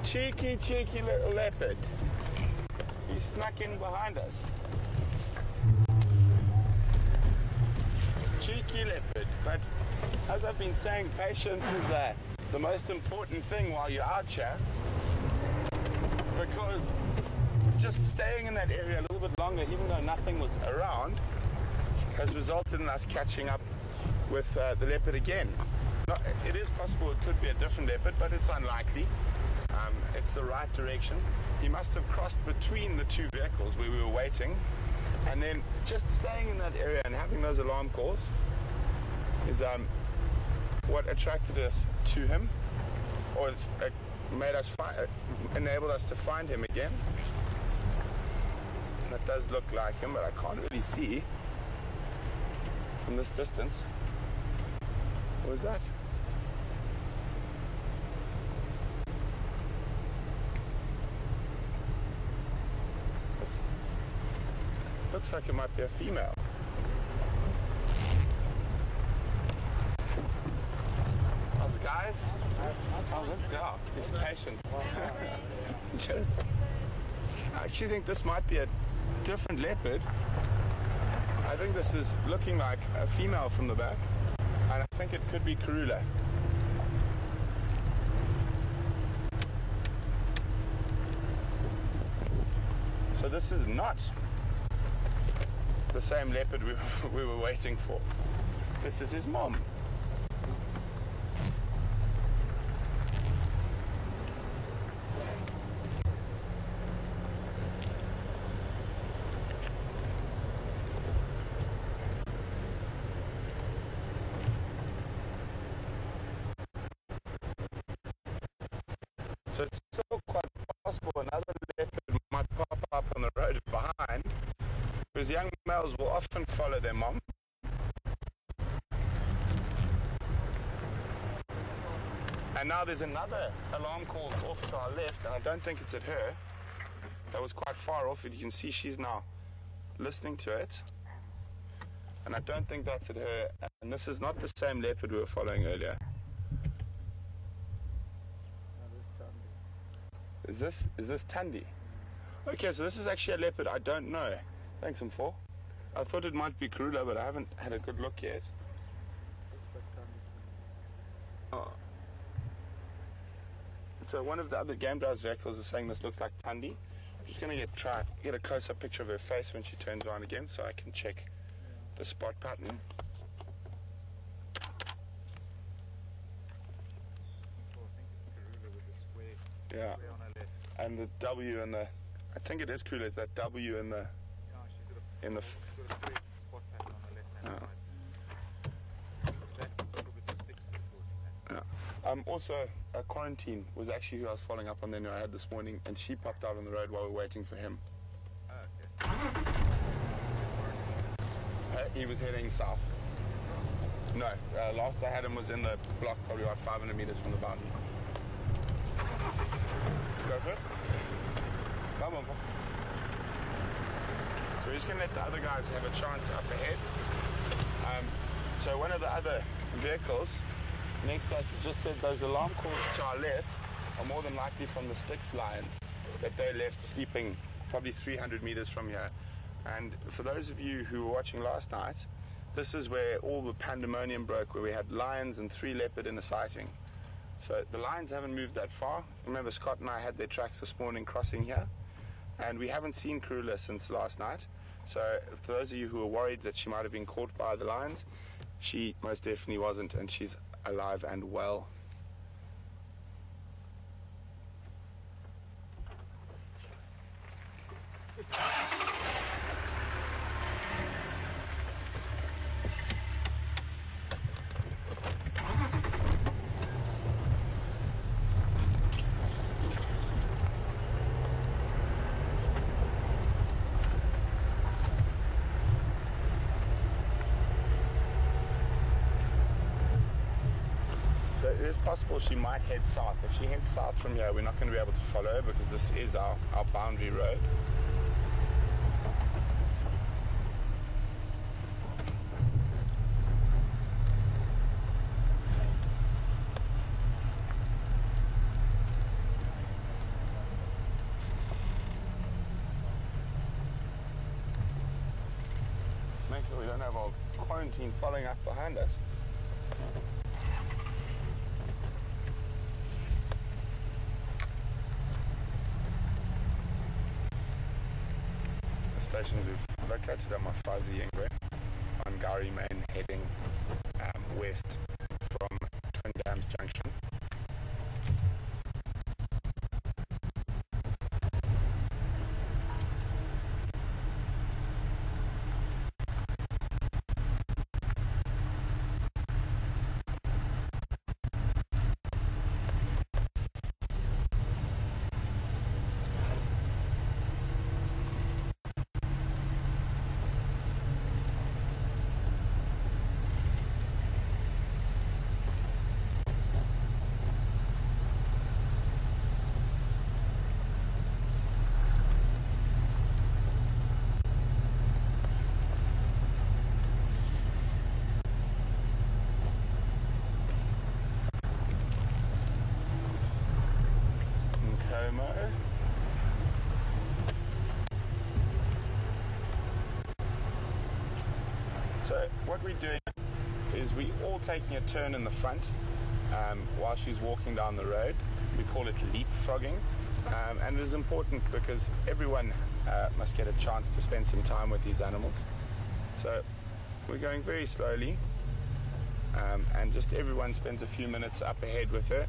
Cheeky, cheeky little leopard. He snuck in behind us. Cheeky leopard. But as I've been saying, patience is the most important thing while you're out here. Because just staying in that area a little bit longer, even though nothing was around, has resulted in us catching up with the leopard again. Now, it is possible it could be a different leopard, but it's unlikely. It's the right direction. He must have crossed between the two vehicles where we were waiting, and then just staying in that area and having those alarm calls is what attracted us to him, or made us enabled us to find him again. That does look like him, but I can't really see from this distance. What was that? Looks like it might be a female. How's it, guys? How's it? Yeah, just patience. Just, I actually think this might be a different leopard. I think this is looking like a female from the back, and I think it could be Karula. So this is not the same leopard we were waiting for. This is his mom. So it's still quite possible another leopard might pop up on the road behind, because young males will often follow their mom. And now there's another alarm call off to our left, and I don't think it's at her. That was quite far off, and you can see she's now listening to it. And I don't think that's at her, and this is not the same leopard we were following earlier. Is this Tandy? Okay, so this is actually a leopard I don't know. Thanks, M4. I thought it might be Karula, but I haven't had a good look yet. Oh. So one of the other game drives vehicles is saying this looks like Tandy. I'm just going to try get a close-up picture of her face when she turns around again, so I can check the spot pattern. Yeah, and the W and the, I think it is Karula, that W in the, also, Quarantine was actually who I was following up on then, who I had this morning, and she popped out on the road while we were waiting for him. He was heading south. No, last I had him was in the block, probably about 500 meters from the boundary. Go first. Come on. So we're just going to let the other guys have a chance up ahead. So one of the other vehicles next to us has just said those alarm calls to our left are more than likely from the Styx lions that they left sleeping probably 300 meters from here. And for those of you who were watching last night, this is where all the pandemonium broke, where we had lions and 3 leopard in a sighting. So the lions haven't moved that far. Remember, Scott and I had their tracks this morning crossing here, and we haven't seen Karula since last night. So for those of you who are worried that she might have been caught by the lions, she most definitely wasn't, and she's alive and well. It is possible she might head south. If she heads south from here, we're not going to be able to follow her because this is our boundary road. so we don't have our quarantine following up behind us. The stations we've located on Mafazi Yengwe on Gari Main, heading west from Twin Dams Junction. So what we're doing is we all taking a turn in the front while she's walking down the road. We call it leapfrogging, and it is important because everyone must get a chance to spend some time with these animals. So we're going very slowly, and just everyone spends a few minutes up ahead with her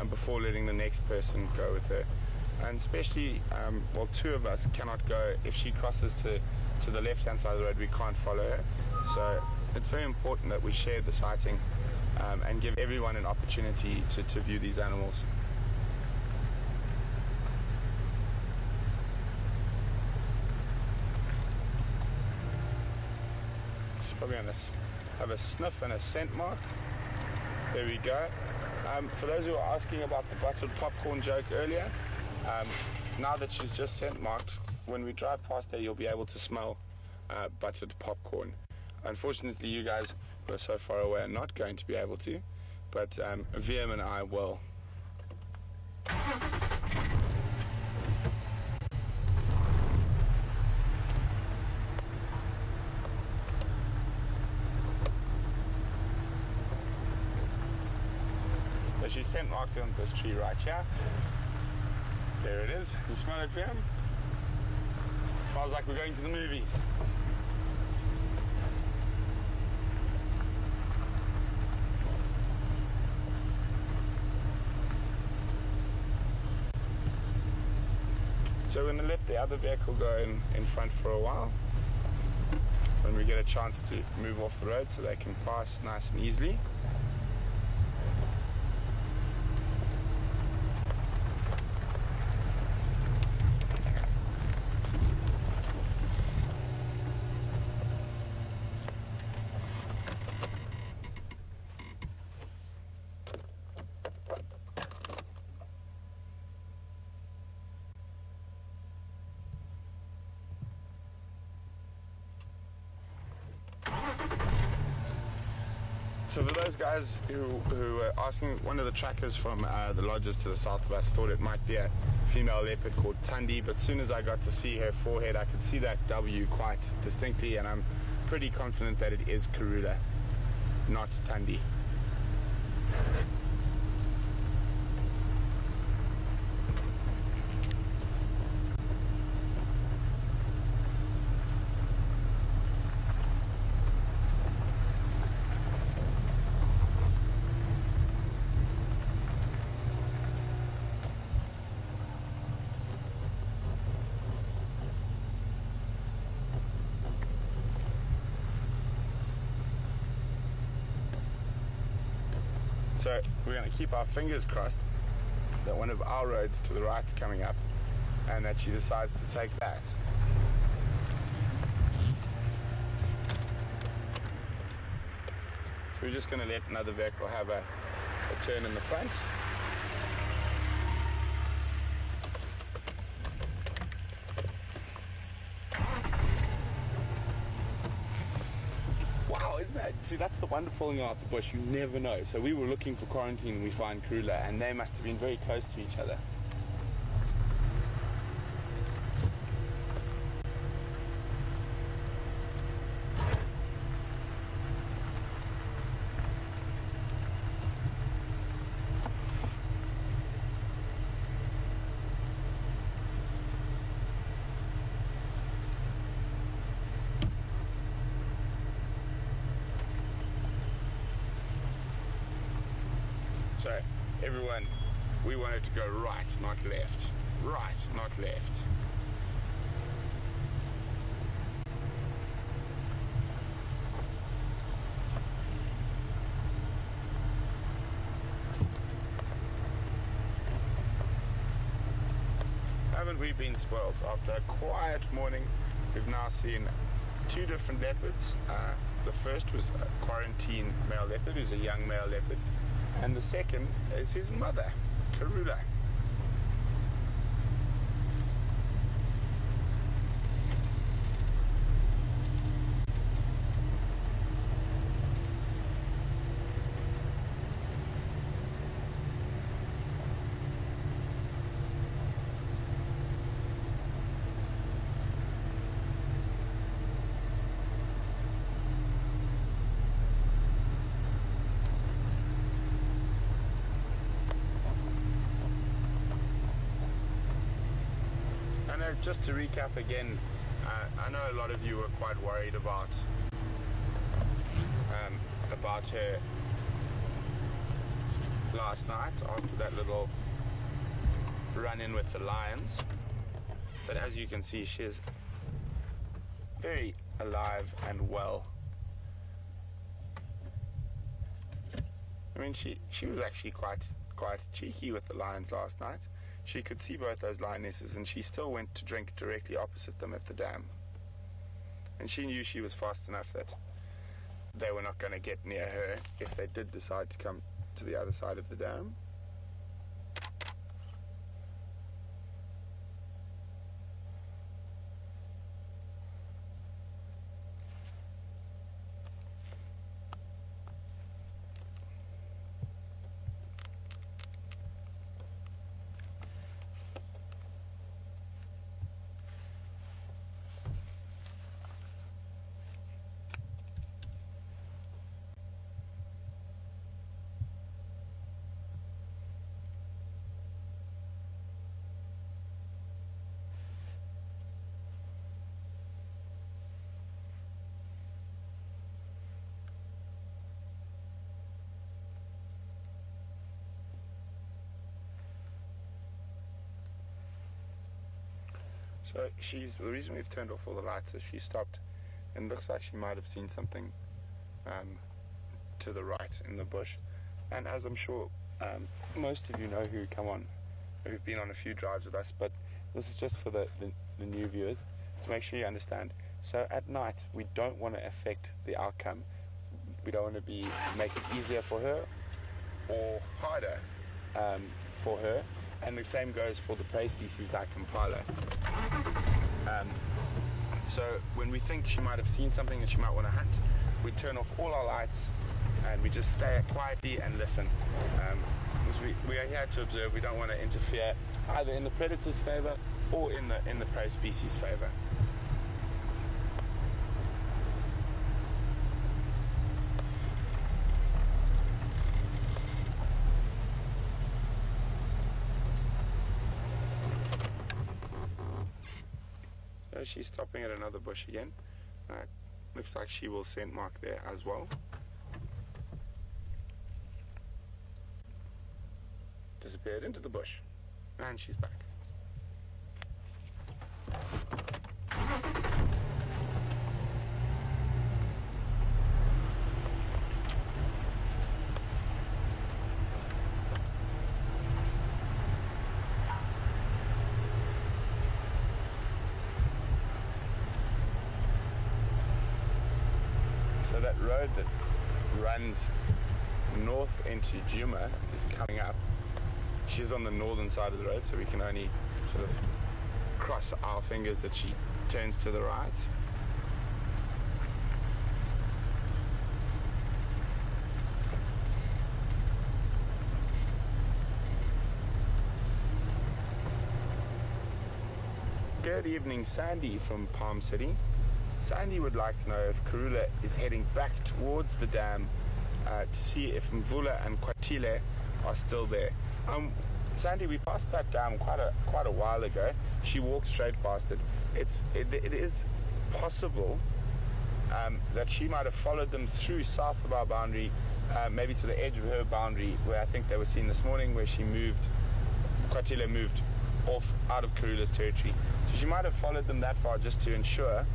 and before letting the next person go with her. And especially, well, two of us cannot go. If she crosses to the left-hand side of the road, we can't follow her. So it's very important that we share the sighting and give everyone an opportunity to view these animals. She's probably going to have a sniff and a scent mark. There we go. For those who are asking about the buttered popcorn joke earlier, now that she's just scent marked, when we drive past there, you'll be able to smell buttered popcorn. Unfortunately, you guys who are so far away are not going to be able to, but VM and I will. So she's scent marked on this tree right here. There it is. You smell it, VM? It smells like we're going to the movies. So we're going to let the other vehicle go in front for a while when we get a chance to move off the road so they can pass nice and easily. So for those guys who were asking, one of the trackers from the lodges to the south of us thought it might be a female leopard called Tundi, but as soon as I got to see her forehead, I could see that W quite distinctly, and I'm pretty confident that it is Karula, not Tundi. So we're going to keep our fingers crossed that one of our roads to the right is coming up and that she decides to take that. So we're just going to let another vehicle have a turn in the front. See, that's the wonderful thing about the bush, you never know. So we were looking for quarantine and we find Karula, and they must have been very close to each other. So everyone, we wanted to go right, not left. Right, not left. Haven't we been spoiled? After a quiet morning, we've now seen 2 different leopards. The first was a quarantine male leopard, who's a young male leopard, and the second is his mother, Karula. Just to recap again, I know a lot of you were quite worried about her last night after that little run-in with the lions. But as you can see, she is very alive and well. I mean, she was actually quite cheeky with the lions last night. She could see both those lionesses, and she still went to drink directly opposite them at the dam. And she knew she was fast enough that they were not going to get near her if they did decide to come to the other side of the dam. So the reason we've turned off all the lights is she stopped, and looks like she might have seen something to the right in the bush. And as I'm sure most of you know who've been on a few drives with us, but this is just for the new viewers to make sure you understand. So at night, we don't want to affect the outcome. We don't want to make it easier for her or harder for her. And the same goes for the prey species like impala. So when we think she might have seen something that she might want to hunt, we turn off all our lights and we just stay quietly and listen. Because we are here to observe. We don't want to interfere either in the predator's favor or in the prey species' favor. She's stopping at another bush again. Looks like she will scent mark there as well. Disappeared into the bush. And she's back. That road that runs north into Juma is coming up. She's on the northern side of the road, so we can only sort of cross our fingers that she turns to the right. Good evening, Sandy from Palm City. Sandy would like to know if Karula is heading back towards the dam to see if Mvula and Kwatile are still there. Sandy, we passed that dam quite a while ago. She walked straight past it. It is possible that she might have followed them through south of our boundary maybe to the edge of her boundary where I think they were seen this morning, where Kwatila moved off out of Karula's territory. So she might have followed them that far just to ensure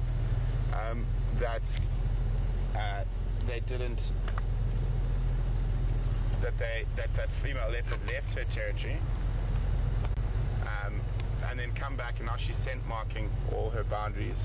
that they didn't, that female leopard left her territory, and then come back, and now she's scent marking all her boundaries.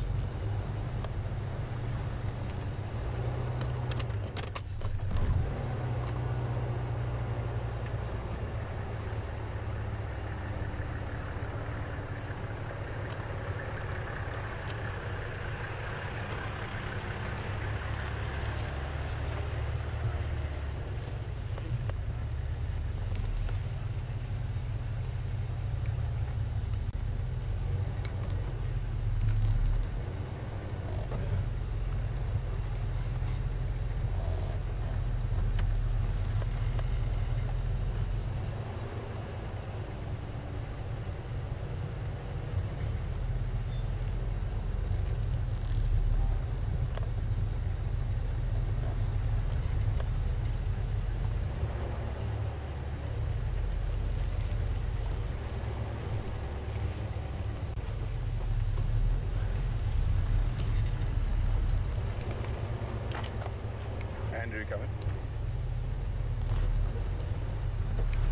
Andrew coming.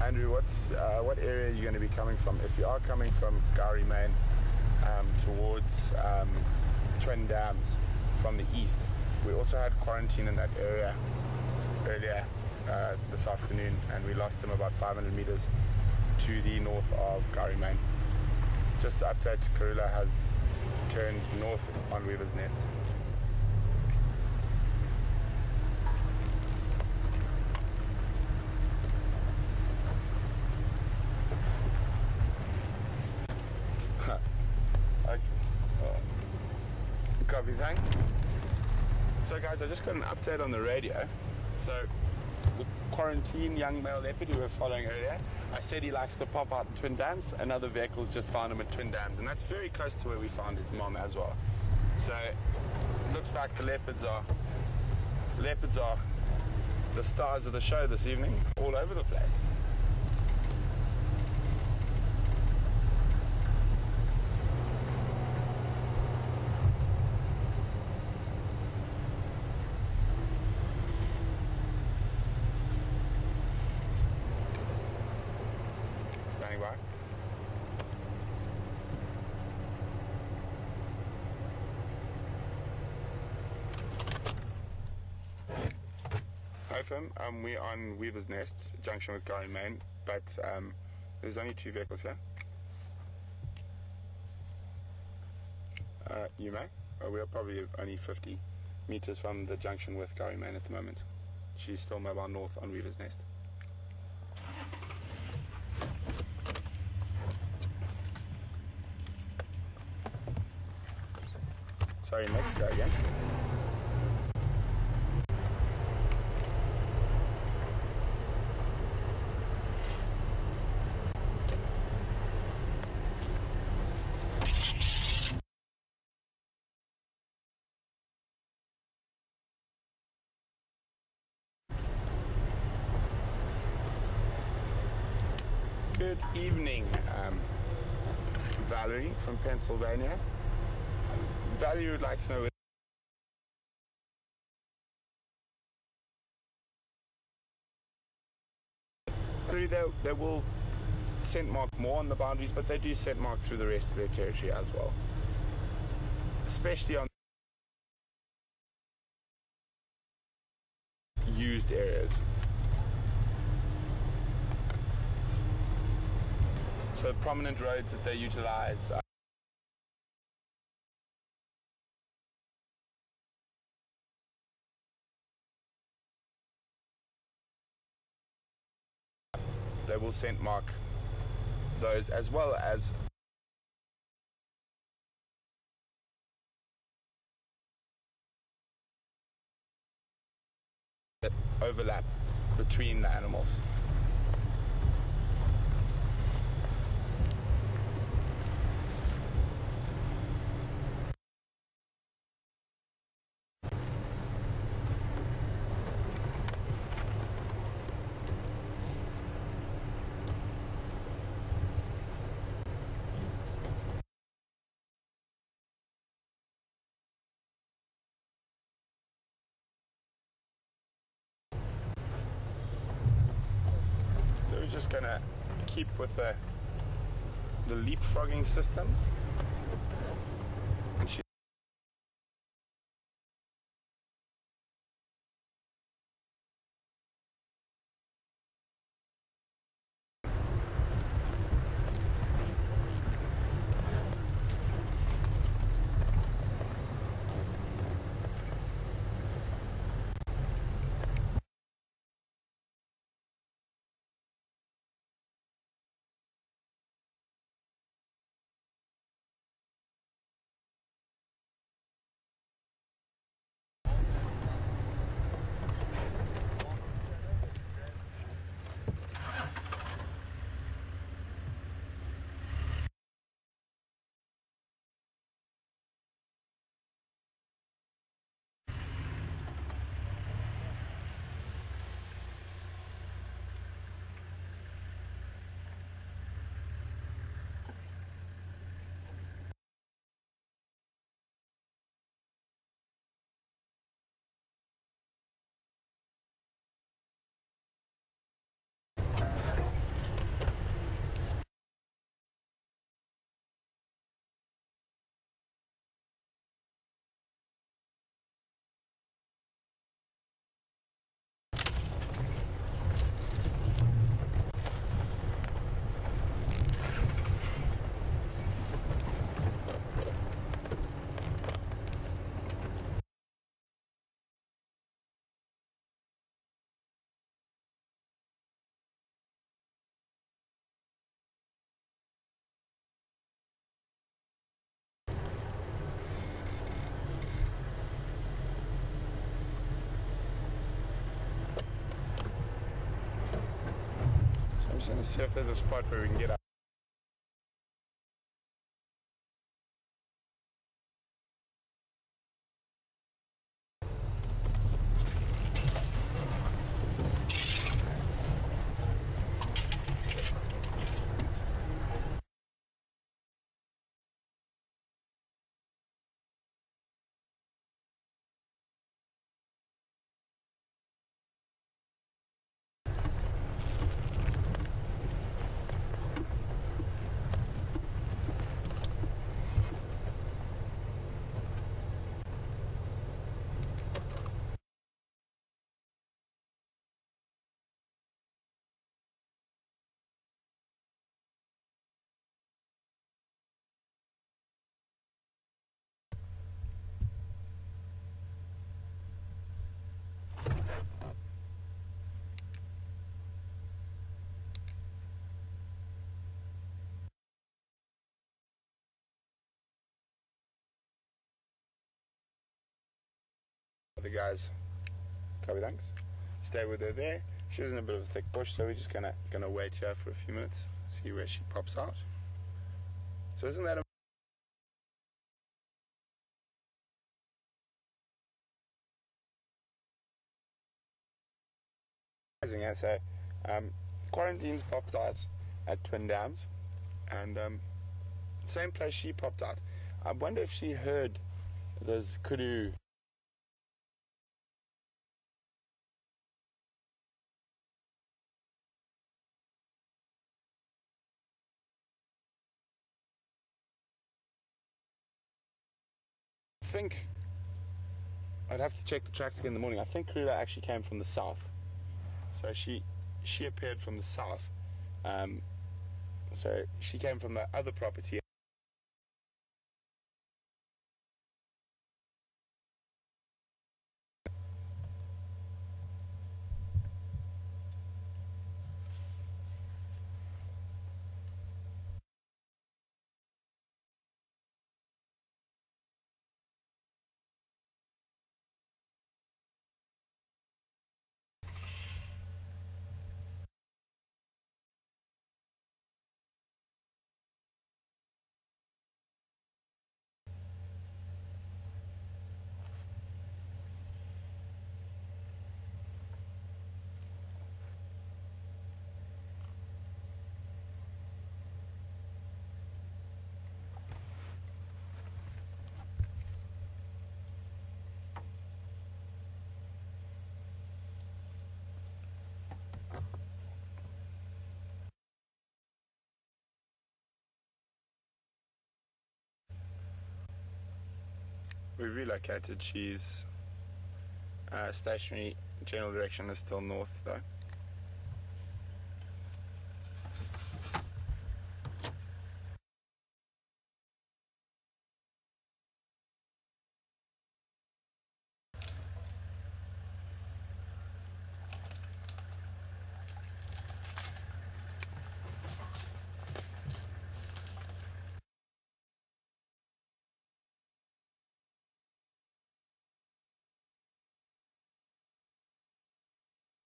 Andrew, what area are you going to be coming from? If you are coming from Gowrie Main towards Twin Dams from the east, we also had quarantine in that area earlier this afternoon, and we lost them about 500 meters to the north of Gowrie Main. Just to update, Karula has turned north on Weaver's Nest. Copy, thanks. So guys, I just got an update on the radio. So the quarantine young male leopard who we were following earlier, I said he likes to pop out in Twin Dams, and other vehicles just found him at Twin Dams, and that's very close to where we found his mom as well. So it looks like the leopards are the stars of the show this evening, all over the place. Standing by. Hi Fim, we're on Weaver's Nest, junction with Gowrie Main, but there's only 2 vehicles here. You may. We are probably only 50 meters from the junction with Gowrie Main at the moment. She's still mobile north on Weaver's Nest. Sorry, next go again. Good evening, Valerie from Pennsylvania. Valerie would like to know they will scent mark more on the boundaries, but they do scent mark through the rest of their territory as well, especially on used areas. So prominent roads that they utilize. They will scent mark those, as well as that overlap between the animals. just going to keep with the leapfrogging system. And she I'm just going to see if there's a spot where we can get up. The guys, copy, thanks. Stay with her there. She's in a bit of a thick bush, so we're just gonna wait here for a few minutes, see where she pops out. So isn't that amazing? Yeah. So Quarantine's popped out at Twin Dams, and same place she popped out. I wonder if she heard those kudu. I think I'd have to check the tracks again in the morning. I think Karula actually came from the south, so she appeared from the south. So she came from the other property. We've relocated. She's stationary. General direction is still north though.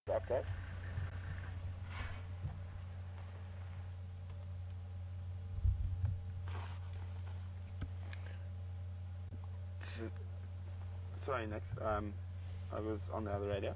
Update. Sorry, next. I was on the other radio.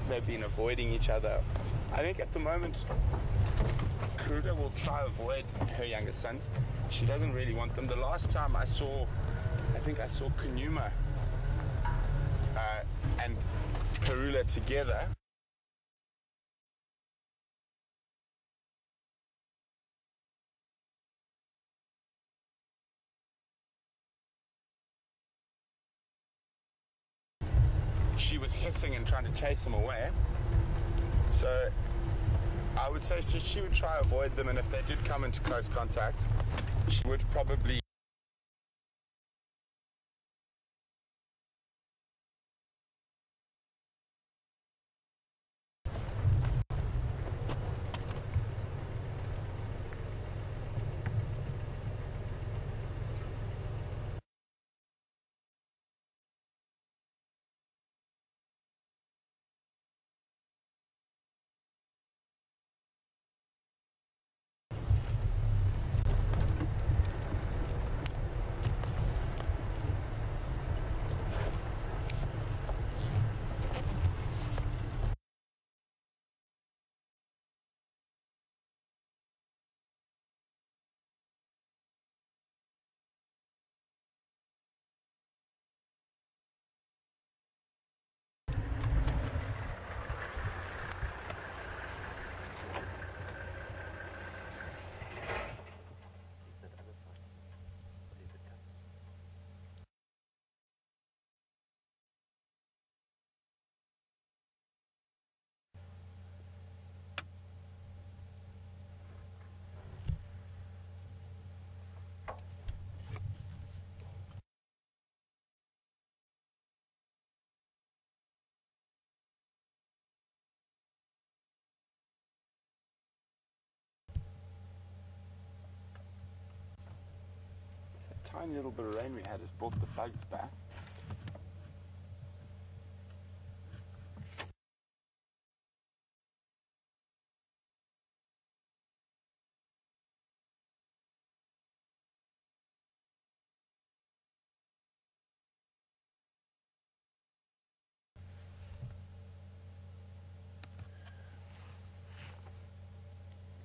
They've been avoiding each other. I think at the moment, Karula will try avoid her younger sons. She doesn't really want them. The last time I think I saw Kanuma and Karula together. She was hissing and trying to chase him away. So I would say she would try to avoid them, and if they did come into close contact, she would probably tiny little bit of rain we had has brought the bugs back.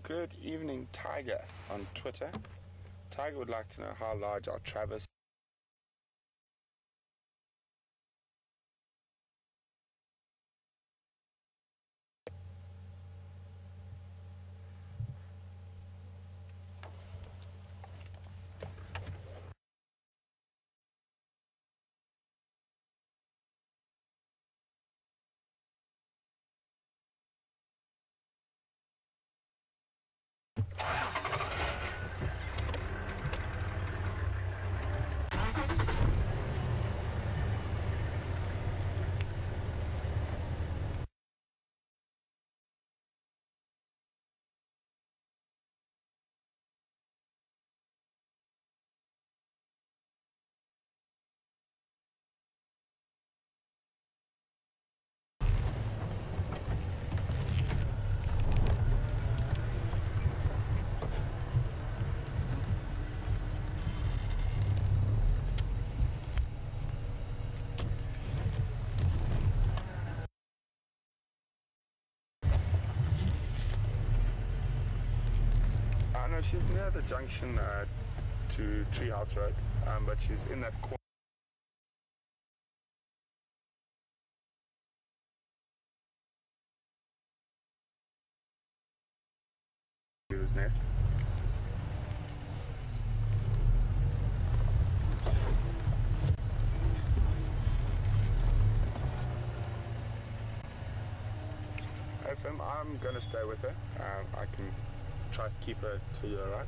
Good evening, Tiger, on Twitter. Tiger would like to know how large are Travis. No, she's near the junction to Treehouse Road, but she's in that corner. His nest. FM, I'm going to stay with her. I can try to keep her to your right.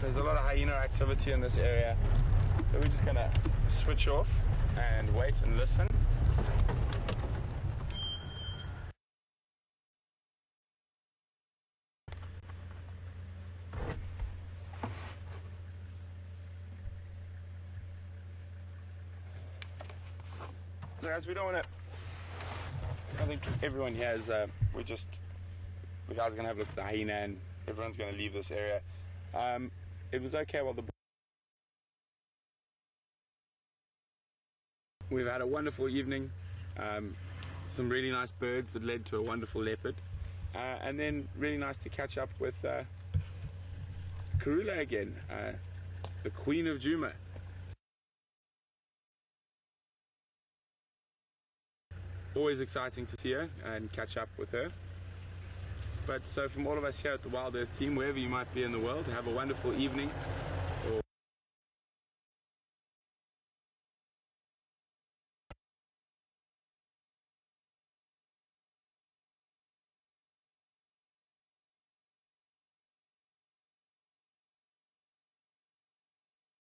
There's a lot of hyena activity in this area, so we're just going to switch off and wait and listen. So guys, we don't want to, I think everyone here is, the guys are going to have a look at the hyena and everyone's going to leave this area. It was okay while we've had a wonderful evening, some really nice birds that led to a wonderful leopard, and then really nice to catch up with Karula again, the Queen of Juma. Always exciting to see her and catch up with her. But so from all of us here at the WildEarth team, wherever you might be in the world, have a wonderful evening.